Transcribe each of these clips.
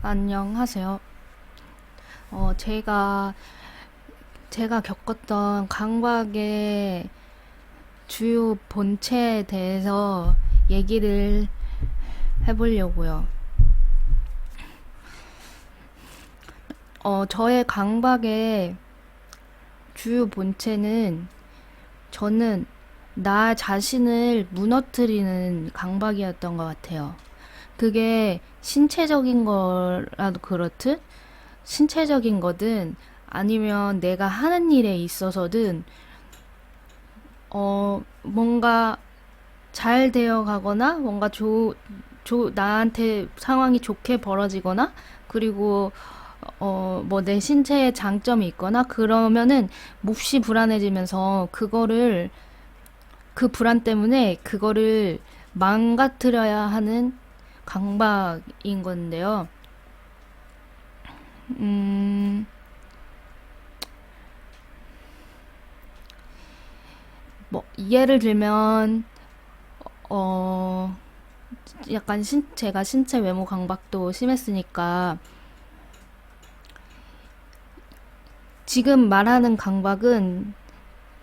안녕하세요. 어, 제가, 제가 겪었던 강박의 주요 본체에 대해서 얘기를 해보려고요. 저의 강박의 주요 본체는 저는 나 자신을 무너뜨리는 강박이었던 것 같아요. 그게 신체적인 거라도 그렇듯 신체적인 거든 아니면 내가 하는 일에 있어서든 뭔가 잘 되어 가거나 뭔가 나한테 상황이 좋게 벌어지거나 그리고 뭐 내 신체에 장점이 있거나 그러면은 몹시 불안해지면서 그 불안 때문에 그거를 망가뜨려야 하는 강박인 건데요. 음, 뭐 예를 들면 어 약간 제가 신체 외모 강박도 심했으니까 지금 말하는 강박은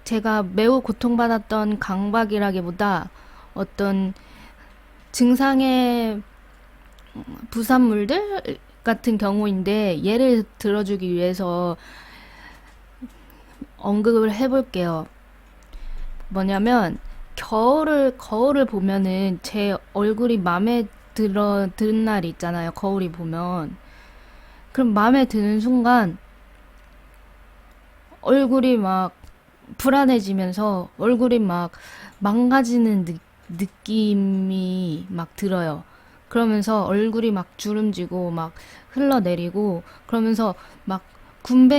제가 매우 고통받았던 강박이라기보다 어떤 증상의 부산물들 같은 경우인데 예를 들어주기 위해서 언급을 해볼게요. 뭐냐면 거울을 보면은 제 얼굴이 마음에 드는 날이 있잖아요. 거울이 보면. 그럼 마음에 드는 순간 얼굴이 막 불안해지면서 얼굴이 막 망가지는 느낌이 막 들어요. 그러면서 얼굴이 막 주름지고 막 흘러내리고 그러면서 막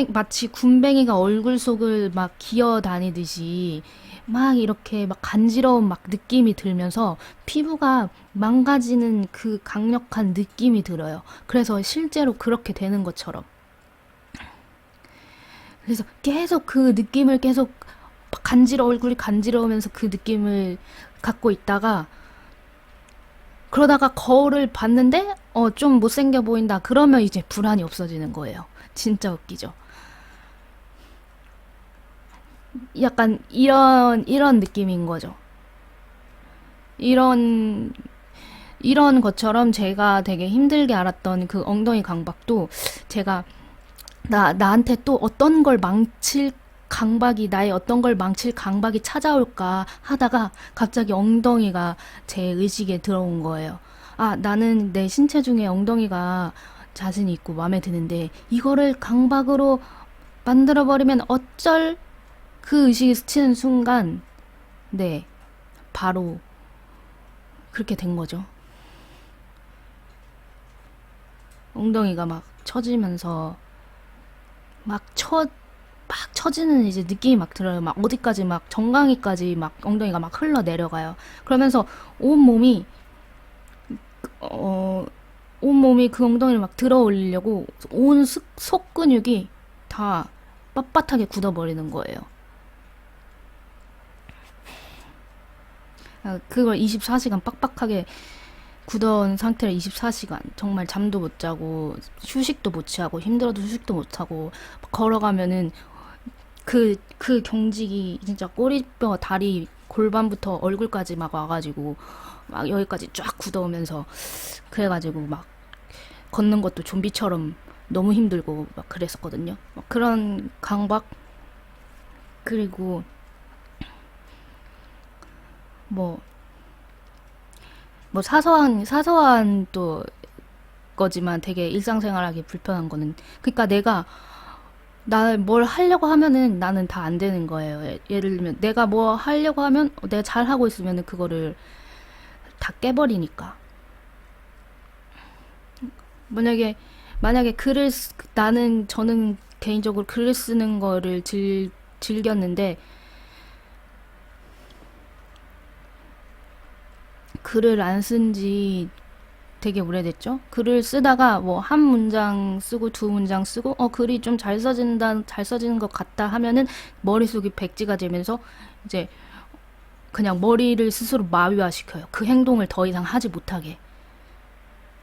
마치 군뱅이가 얼굴 속을 막 기어 다니듯이 막 이렇게 막 간지러운 막 느낌이 들면서 피부가 망가지는 그 강력한 느낌이 들어요. 그래서 실제로 그렇게 되는 것처럼. 그래서 계속 그 느낌을 계속 얼굴이 간지러우면서 그 느낌을 갖고 있다가 그러다가 거울을 봤는데 좀 못생겨 보인다. 그러면 이제 불안이 없어지는 거예요. 진짜 웃기죠. 약간 이런 느낌인 거죠. 이런 이런 것처럼 제가 되게 힘들게 알았던 그 엉덩이 강박도 제가 나한테 또 어떤 걸 망칠 나의 어떤 걸 망칠 강박이 찾아올까 하다가 갑자기 엉덩이가 제 의식에 들어온 거예요. 아, 나는 내 신체 중에 엉덩이가 자신이 있고 마음에 드는데 이거를 강박으로 만들어버리면 어쩔 그 의식이 스치는 순간, 네, 바로 그렇게 된 거죠. 엉덩이가 막 처지면서 막 처지는 이제 느낌이 막 들어요. 막 어디까지 막 정강이까지 막 엉덩이가 막 흘러 내려가요. 그러면서 온 몸이 어, 온 몸이 그 엉덩이를 막 들어 올리려고 온 속 근육이 다 빳빳하게 굳어버리는 거예요. 그걸 24시간 빡빡하게 굳어온 상태로 24시간 정말 잠도 못 자고 휴식도 못 취하고 힘들어도 휴식도 못 하고 걸어가면은 그 경직이 진짜 꼬리뼈, 다리, 골반부터 얼굴까지 막 와가지고 막 여기까지 쫙 굳어오면서 그래가지고 막 걷는 것도 좀비처럼 너무 힘들고 막 그랬었거든요. 막 그런 강박 그리고 뭐 뭐 사소한 또 거지만 되게 일상생활하기 불편한 거는 그러니까 내가 나 뭘 하려고 하면은 나는 다 안 되는 거예요. 예를 들면 내가 뭐 하려고 하면 내가 잘 하고 있으면은 그거를 다 깨버리니까. 만약에 저는 개인적으로 글을 쓰는 거를 즐겼는데 글을 안 쓴 지 되게 오래됐죠. 글을 쓰다가 뭐 한 문장 쓰고 두 문장 쓰고 글이 좀 잘 써지는 것 같다 하면은 머릿속이 백지가 되면서 이제 그냥 머리를 스스로 마비화 시켜요. 그 행동을 더 이상 하지 못하게.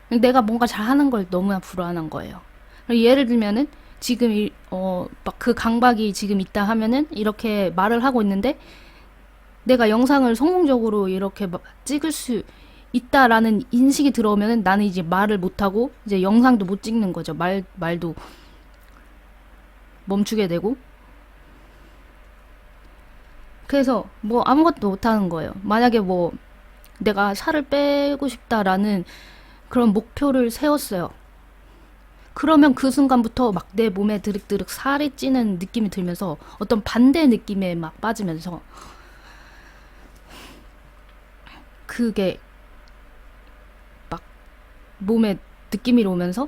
내가 뭔가 잘하는 걸 너무나 불안한 거예요. 예를 들면은 지금 막 그 강박이 지금 있다 하면은 이렇게 말을 하고 있는데 내가 영상을 성공적으로 이렇게 막 찍을 수 있다라는 인식이 들어오면은 나는 이제 말을 못하고 이제 영상도 못 찍는 거죠. 말도 멈추게 되고. 그래서 뭐 아무것도 못하는 거예요. 만약에 뭐 내가 살을 빼고 싶다라는 그런 목표를 세웠어요. 그러면 그 순간부터 막 내 몸에 드륵드륵 살이 찌는 느낌이 들면서 어떤 반대 느낌에 막 빠지면서 그게 막 몸에 느낌이 오면서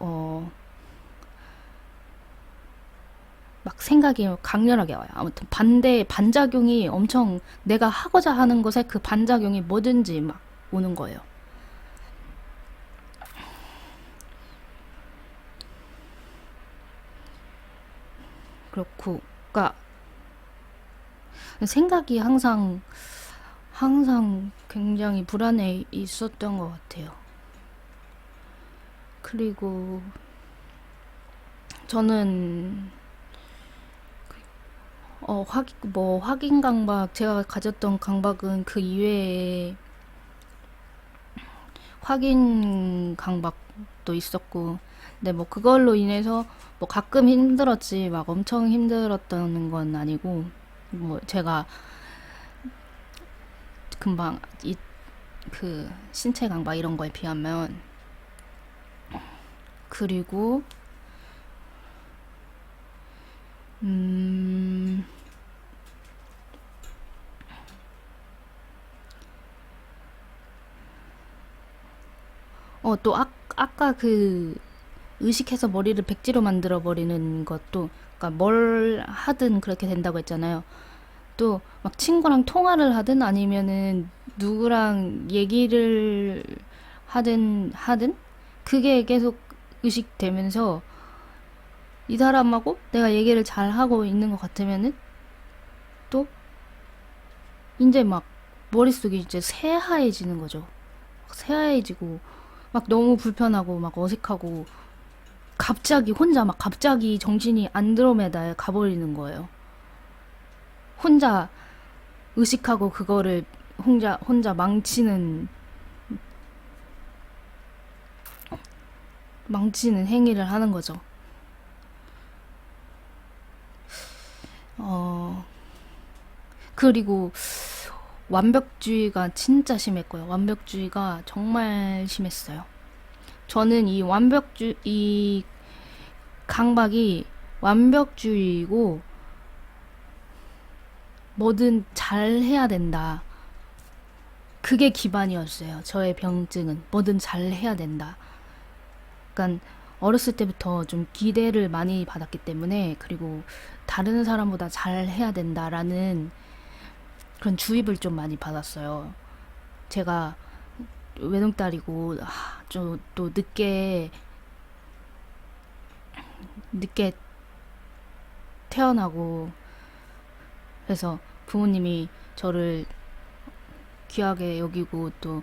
어, 막 생각이 강렬하게 와요. 아무튼 반작용이 엄청 내가 하고자 하는 것에 그 반작용이 뭐든지 막 오는 거예요. 그렇고, 그러니까 생각이 항상 굉장히 불안해 있었던 것 같아요. 그리고 저는 확인 강박, 제가 가졌던 강박은 그 이외에 확인 강박도 있었고, 근데 뭐 그걸로 인해서 뭐 가끔 힘들었지, 막 엄청 힘들었다는 건 아니고, 뭐 제가 금방 그 신체 강박 이런 거에 비하면. 그리고 음, 또 아까 그 의식해서 머리를 백지로 만들어 버리는 것도, 그러니까 뭘 하든 그렇게 된다고 했잖아요. 또 막 친구랑 통화를 하든 아니면은 누구랑 얘기를 하든 그게 계속 의식되면서 이 사람하고 내가 얘기를 잘 하고 있는 것 같으면은 또 이제 막 머릿속이 이제 새하얘지는 거죠. 새하얘지고 막 너무 불편하고 막 어색하고 갑자기 정신이 안드로메다에 가버리는 거예요. 혼자 의식하고 그거를 혼자 망치는 행위를 하는 거죠. 어, 그리고 완벽주의가 진짜 심했고요. 완벽주의가 정말 심했어요. 저는 이 강박이 완벽주의고 뭐든 잘 해야 된다. 그게 기반이었어요. 저의 병증은 뭐든 잘 해야 된다. 그러니까 어렸을 때부터 좀 기대를 많이 받았기 때문에, 그리고 다른 사람보다 잘 해야 된다라는 그런 주입을 좀 많이 받았어요. 제가 외동딸이고 좀 또 늦게 태어나고, 그래서 부모님이 저를 귀하게 여기고 또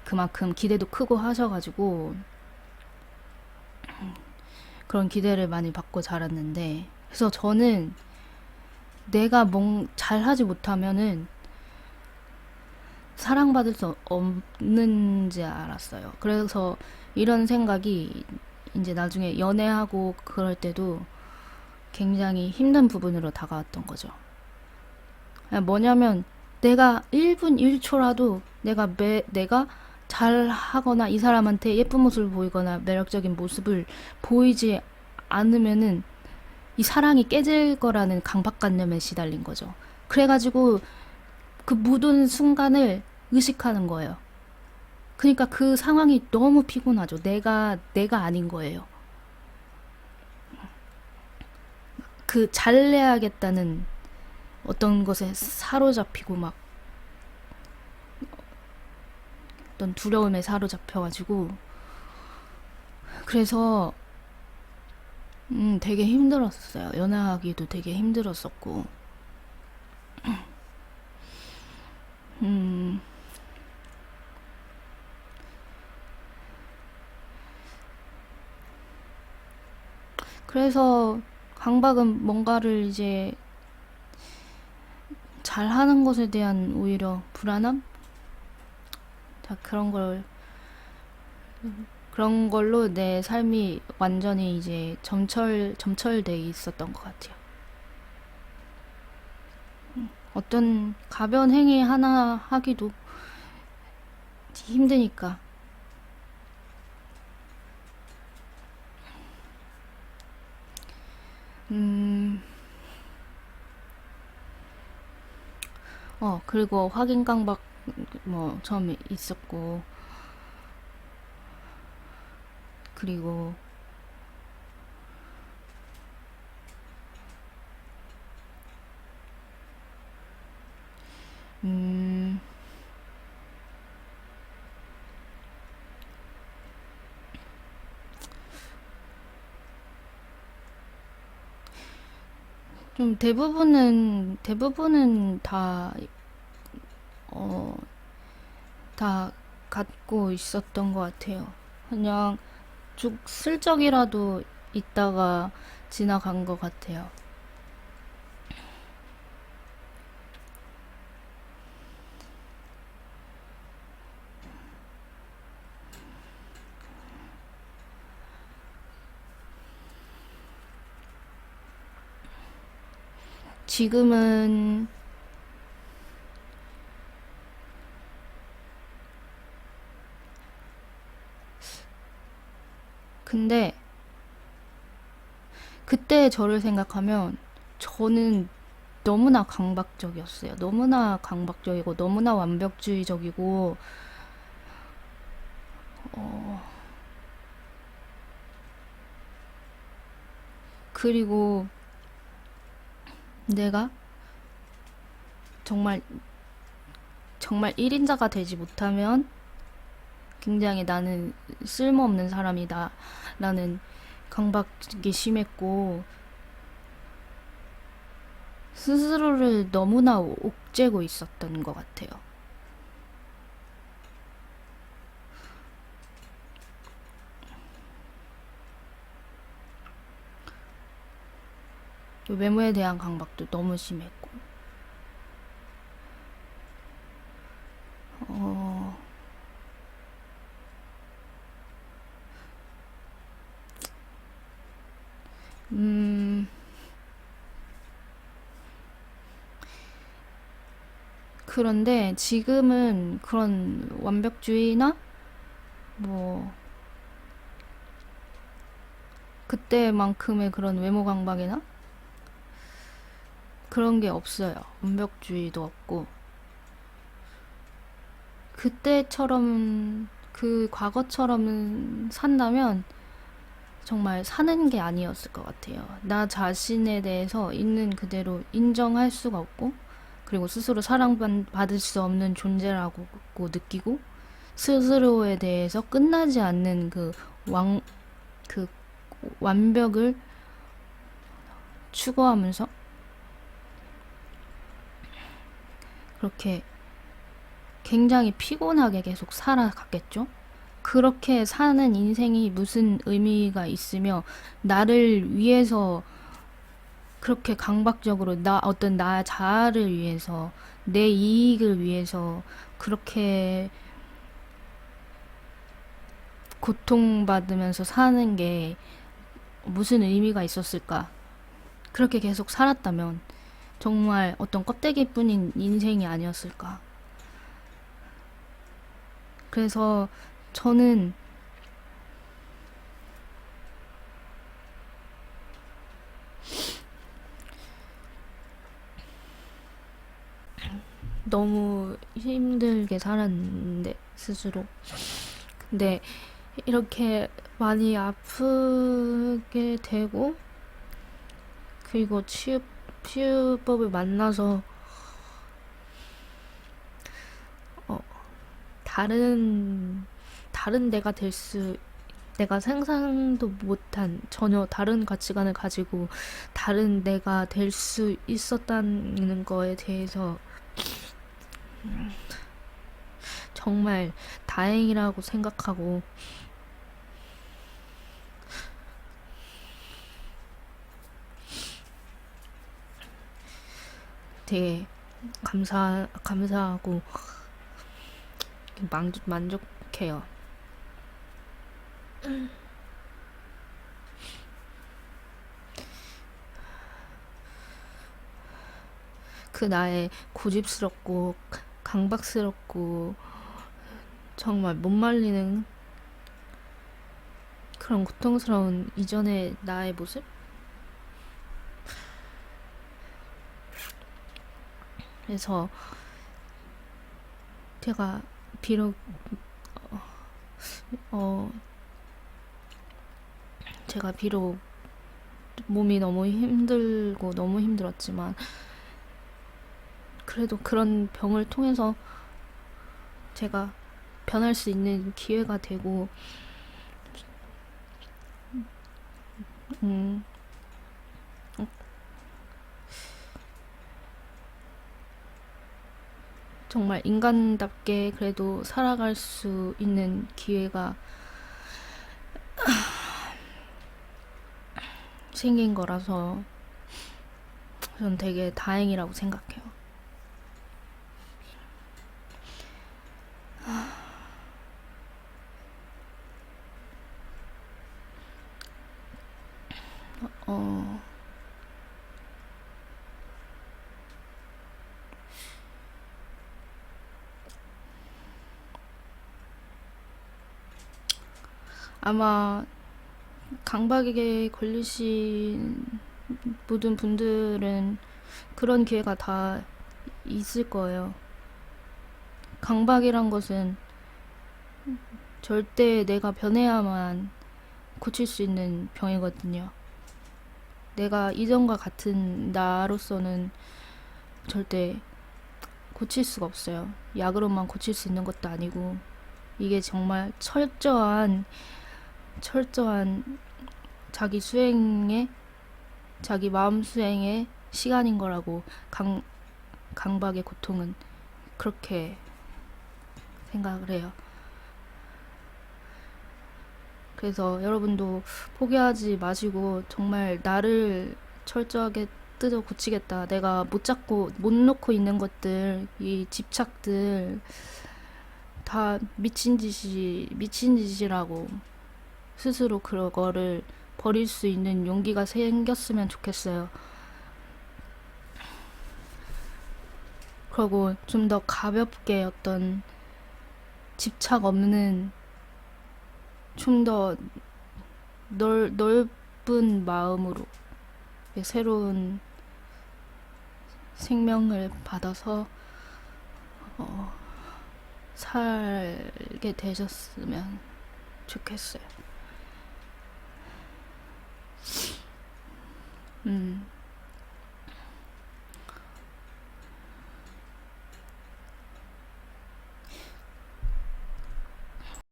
그만큼 기대도 크고 하셔가지고 그런 기대를 많이 받고 자랐는데, 그래서 저는 내가 잘하지 못하면은 사랑받을 수 없는지 알았어요. 그래서 이런 생각이 이제 나중에 연애하고 그럴 때도 굉장히 힘든 부분으로 다가왔던 거죠. 뭐냐면 내가 1분 1초라도 내가 잘 하거나 이 사람한테 예쁜 모습을 보이거나 매력적인 모습을 보이지 않으면은 이 사랑이 깨질 거라는 강박관념에 시달린 거죠. 그래가지고 그 모든 순간을 의식하는 거예요. 그러니까 그 상황이 너무 피곤하죠. 내가 아닌 거예요. 그 잘내야겠다는 어떤 것에 사로잡히고 막 어떤 두려움에 사로잡혀가지고, 그래서 되게 힘들었어요. 연애하기도 되게 힘들었었고, 음, 그래서 강박은 뭔가를 이제 잘하는 것에 대한 오히려 불안함? 자, 그런 걸로 내 삶이 완전히 이제 점철돼 있었던 것 같아요. 어떤 가벼운 행위 하나 하기도 힘드니까. 음, 그리고 확인 강박 뭐 처음에 있었고, 그리고, 음, 좀 대부분은 어, 다 갖고 있었던 것 같아요. 그냥 슬쩍이라도 있다가 지나간 것 같아요. 지금은, 근데 그때 저를 생각하면 저는 너무나 강박적이었어요. 너무나 강박적이고, 너무나 완벽주의적이고, 그리고 내가 정말, 정말 1인자가 되지 못하면 굉장히 나는 쓸모없는 사람이다. 라는 강박이 심했고, 스스로를 너무나 옥죄고 있었던 것 같아요. 외모에 대한 강박도 너무 심했고, 어, 음, 그런데 지금은 그런 완벽주의나 뭐 그때만큼의 그런 외모 강박이나 그런 게 없어요. 완벽주의도 없고 그때처럼 그 과거처럼 산다면 정말 사는 게 아니었을 것 같아요. 나 자신에 대해서 있는 그대로 인정할 수가 없고 그리고 스스로 사랑받을 수 없는 존재라고 느끼고 스스로에 대해서 끝나지 않는 그 완벽을 추구하면서 그렇게 굉장히 피곤하게 계속 살아갔겠죠? 그렇게 사는 인생이 무슨 의미가 있으며 나를 위해서 그렇게 강박적으로 어떤 나 자아를 위해서 내 이익을 위해서 그렇게 고통받으면서 사는 게 무슨 의미가 있었을까? 그렇게 계속 살았다면 정말 어떤 껍데기뿐인 인생이 아니었을까? 그래서 저는 너무 힘들게 살았는데, 스스로. 근데 이렇게 많이 아프게 되고, 그리고 치유법을 만나서, 어, 다른, 다른 내가 상상도 못한 전혀 다른 가치관을 가지고 다른 내가 될 수 있었다는 거에 대해서 정말 다행이라고 생각하고 되게 감사하고 만족해요. 그 나의 고집스럽고 강박스럽고 정말 못 말리는 그런 고통스러운 이전의 나의 모습? 그래서 제가 비록 어 제가 비록 몸이 너무 힘들고 너무 힘들었지만 그래도 그런 병을 통해서 제가 변할 수 있는 기회가 되고 음, 정말 인간답게 그래도 살아갈 수 있는 기회가 생긴 거라서 전 되게 다행이라고 생각해요. 어, 아마 강박에 걸리신 모든 분들은 그런 기회가 다 있을 거예요. 강박이란 것은 절대 내가 변해야만 고칠 수 있는 병이거든요. 내가 이전과 같은 나로서는 절대 고칠 수가 없어요. 약으로만 고칠 수 있는 것도 아니고, 이게 정말 철저한 자기 수행의, 자기 마음 수행의 시간인 거라고, 강박의 고통은 그렇게 생각을 해요. 그래서 여러분도 포기하지 마시고 정말 나를 철저하게 뜯어 고치겠다. 내가 못 놓고 있는 것들, 이 집착들 다 미친 짓이라고 스스로 그거를 버릴 수 있는 용기가 생겼으면 좋겠어요. 그리고 좀 더 가볍게 어떤 집착 없는 좀 더 넓은 마음으로 새로운 생명을 받아서 살게 되셨으면 좋겠어요.